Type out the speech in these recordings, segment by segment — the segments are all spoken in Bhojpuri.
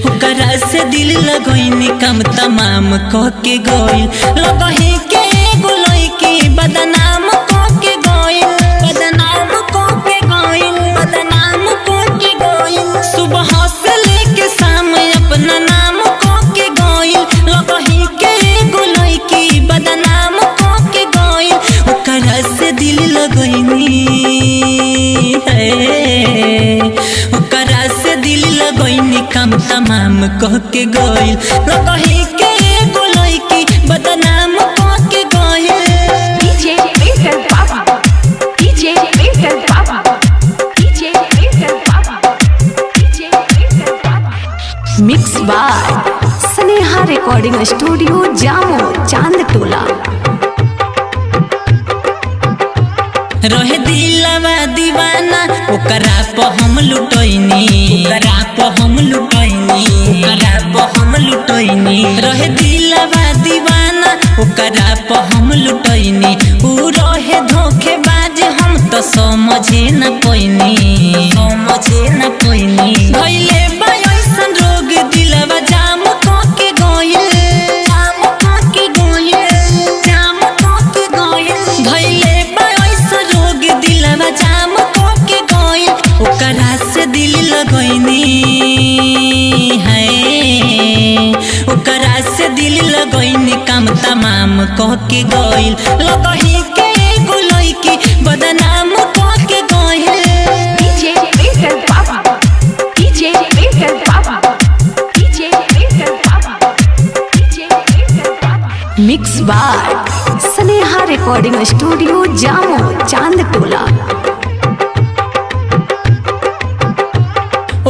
ओकरा से दिल लगोइनी काम तमाम कह के गइल लगही के एगो लइकी बदनाम कह के गइल बदनाम कह के गइल बदनाम कह के गइल सुबह से लेके शाम अपना नाम कह के गइल लगही के एगो लइकी बदनाम कह के गइल ओकरा से दिल लगोइनी ओकरा से दिल लगोइनी काम तमाम कह के गइल लगही के एगो लइकी बदनाम कह के गइल DJ Maker Baba DJ Maker Baba DJ Maker Baba DJ Maker Baba Mix by Sneha Recording Studio Jammu Chandtola रहे दिलवा दीवाना ओकरा पे हम लुटैनी ओकरा पे हम लुटैनी ओकरा पे हम लुटैनी रहे दिलवा दीवाना ओकरा पे हम लुटैनी ऊ रहे धोखेबाज हम तो समझे न पैनी समझे न पैनी भइले बा ऐसन रोग दिलवा जाम कह के गइल जाम कह के गइल जाम कह के गइल भइले बा ऐसन रोग दिलवा जाम कह के गइल ओकरा से दिल लगोइनी है ओकरा से दिल लगोइनी काम तमाम कह के गइल लगही के एगो लइकी बदनाम कह के गइल DJ Maker Baba DJ Maker Baba DJ Maker Baba DJ Maker Baba Mix by Sneha Recording Studio Jammu Chandtola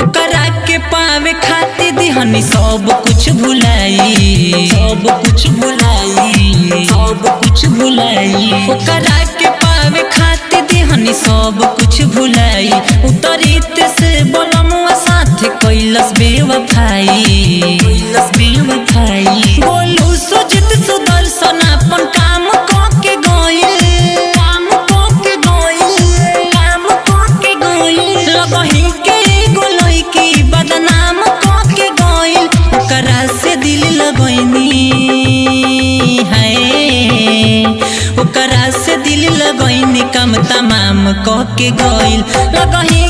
ओकरा के पावे खातिर दिहनी सब कुछ भुलाई सब कुछ भुलाई सब कुछ भुलाई ओकरा के पावे खातिर दिहनी सब कुछ भुलाई उतरीत से बोलमुआ साथ कैलस बेवफाई कैलस बेवफाई बोलू सुजित सुदर्शन अपन काम कह के गइल काम कह के गइल काम कह के गइल लगही के एगो लइकी बदनाम कह के गइल ओकरा से दिल लगोइनी है ओकरा से दिल लगोइनी काम तमाम कह के गइल लगही